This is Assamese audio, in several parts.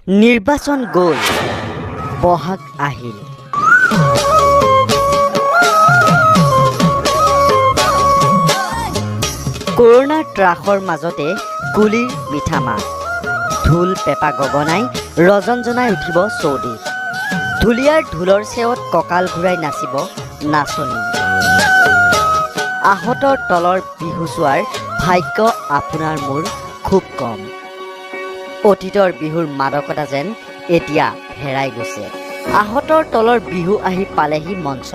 নিৰ্বাচন গ'ল, বহাগ আহিল। কৰোনাৰ ত্ৰাসৰ মাজতে কুলিৰ মিঠা মাত, ঢোল পেঁপা গগনাই ৰজনজনাই উঠিব চৌদিশ। ঢুলীয়াৰ ঢোলৰ চেৱত কঁকাল ঘূৰাই নাচিব নাচনী। আহঁতৰ তলৰ বিহু চোৱাৰ ভাগ্য আপোনাৰ মোৰ খুব কম। অতীতৰ বিহুৰ মাদকতা যেন এতিয়া হেৰাই গৈছে। আহঁতৰ তলৰ বিহু আহি পালেহি মঞ্চ।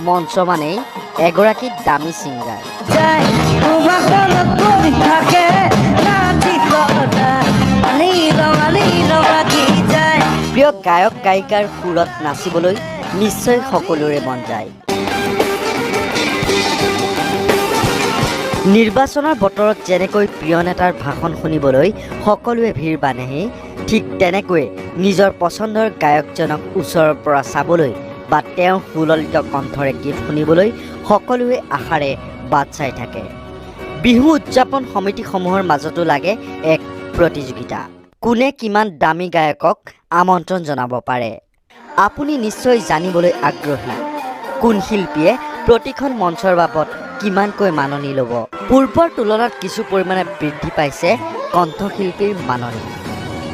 মঞ্চ মানেই এগৰাকী দামী ছিংগাৰ। প্ৰিয় গায়ক গায়িকাৰ সুৰত নাচিবলৈ নিশ্চয় সকলোৰে মন যায়। নিৰ্বাচনৰ বতৰত যেনেকৈ প্ৰিয় নেতাৰ ভাষণ শুনিবলৈ সকলোৱে ভিৰ বান্ধেহি, ঠিক তেনেকৈয়ে নিজৰ পচন্দৰ গায়কজনক ওচৰৰ পৰা চাবলৈ বা তেওঁৰ সুললিত কণ্ঠৰে গীত শুনিবলৈ সকলোৱে আশাৰে বাট চাই থাকে। বিহু উদযাপন সমিতিসমূহৰ মাজতো লাগে এক প্ৰতিযোগিতা। কোনে কিমান দামী গায়কক আমন্ত্ৰণ জনাব পাৰে। আপুনি নিশ্চয় জানিবলৈ আগ্ৰহী, কোন শিল্পীয়ে প্ৰতিখন মঞ্চৰ বাবদ কিমানকৈ মাননি ল'ব। পূৰ্বৰ তুলনাত কিছু পৰিমাণে বৃদ্ধি পাইছে কণ্ঠশিল্পীৰ মাননি।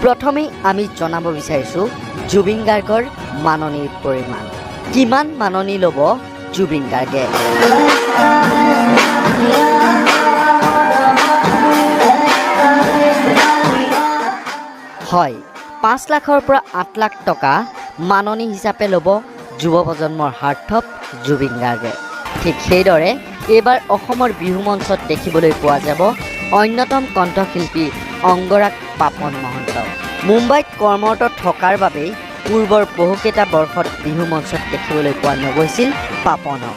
প্ৰথমেই আমি জনাব বিচাৰিছোঁ জুবিন গাৰ্গৰ মাননিৰ পৰিমাণ। কিমান মাননি ল'ব জুবিন গাৰ্গে? হয়, 5 লাখৰ পৰা 8 লাখ টকা মাননি হিচাপে ল'ব যুৱ প্ৰজন্মৰ হাৰ্থপ জুবিন গাৰ্গে। ঠিক সেইদৰে এইবাৰ অসমৰ বিহু মঞ্চত দেখিবলৈ পোৱা যাব অন্যতম কণ্ঠশিল্পী অংগৰাগ পাপন মহন্ত। মুম্বাইত কৰ্মৰত থকাৰ বাবেই পূৰ্বৰ বহুকেইটা বৰ্ষত বিহু মঞ্চত দেখিবলৈ পোৱা নগৈছিল পাপনক।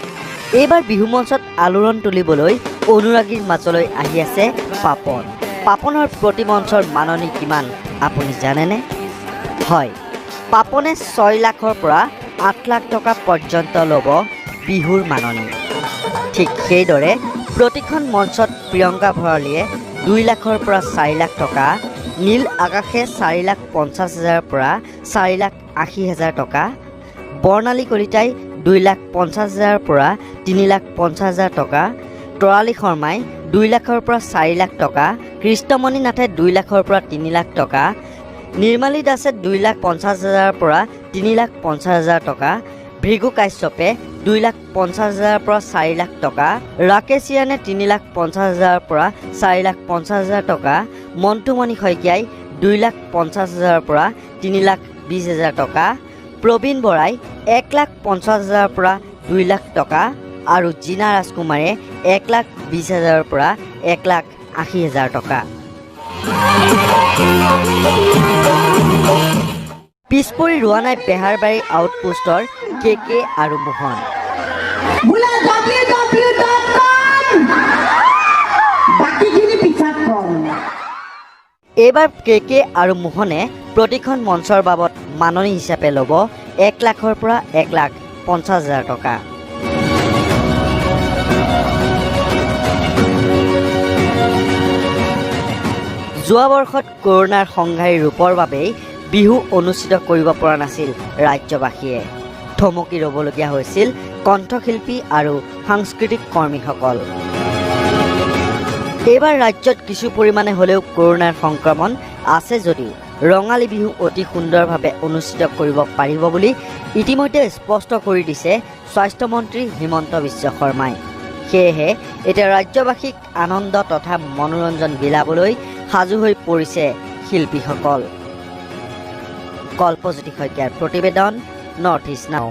এইবাৰ বিহু মঞ্চত আলোড়ন তুলিবলৈ অনুৰাগীৰ মাজলৈ আহি আছে পাপন। পাপনৰ প্ৰতি মঞ্চৰ মাননি কিমান আপুনি জানেনে? হয়, পাপনে 6 লাখৰ পৰা 8 লাখ টকা পৰ্যন্ত ল'ব বিহুৰ মাননি। ঠিক সেইদৰে প্ৰতিখন মঞ্চত প্ৰিয়ংকা ভৰালীয়ে 2 লাখৰ পৰা 4 লাখ টকা, নীল আকাশে 4,50,000 পৰা 4,80,000 টকা, বৰ্ণালী কলিতাই 2,50,000 পৰা 3,50,000 টকা, তৰালী শৰ্মাই 2 লাখৰ পৰা 4 লাখ টকা, কৃষ্ণমণি নাথে 2 লাখৰ পৰা 3 লাখ টকা, নিৰ্মালী দাসে 2,50,000 পৰা 3,50,000 টকা, ভৃগু কাশ্যপে 2,50,000 পৰা 4 লাখ টকা, ৰাকেশ ইয়ানে 3,50,000 পৰা 4,50,000 টকা, মন্টুমণি শইকীয়াই 2,50,000 পৰা 3,20,000 টকা, প্ৰবীণ বৰাই 1,50,000 পৰা 2 লাখ টকা আৰু জিনা ৰাজকুমাৰে 1,20,000 পৰা 1,80,000 টকা। পিছপৰি ৰোৱা নাই বেহাৰবাৰী আউটপোষ্টৰ KK আৰু মোহন। এইবাৰ KK আৰু মোহনে প্ৰতিখন মঞ্চৰ বাবদ মাননি হিচাপে ল'ব 1 লাখৰ পৰা 1,50,000 টকা। যোৱা বৰ্ষত কৰোনাৰ সংঘাৰী ৰূপৰ বাবেই বিহু অনুষ্ঠিত কৰিব পৰা নাছিল ৰাজ্যবাসীয়ে। থমকি ৰ'বলগীয়া হৈছিল কণ্ঠশিল্পী আৰু সাংস্কৃতিক কৰ্মীসকল। এইবাৰ ৰাজ্যত কিছু পৰিমাণে হ'লেও কৰোনাৰ সংক্ৰমণ আছে যদিও ৰঙালী বিহু অতি সুন্দৰভাৱে অনুষ্ঠিত কৰিব পাৰিব বুলি ইতিমধ্যে স্পষ্ট কৰি দিছে স্বাস্থ্যমন্ত্ৰী হিমন্ত বিশ্ব শৰ্মাই। সেয়েহে এতিয়া ৰাজ্যবাসীক আনন্দ তথা মনোৰঞ্জন বিলাবলৈ সাজু হৈ পৰিছে শিল্পীসকল। কল্পজ্যোতি শইকীয়াৰ প্ৰতিবেদন, নৰ্থ ইষ্ট নাও।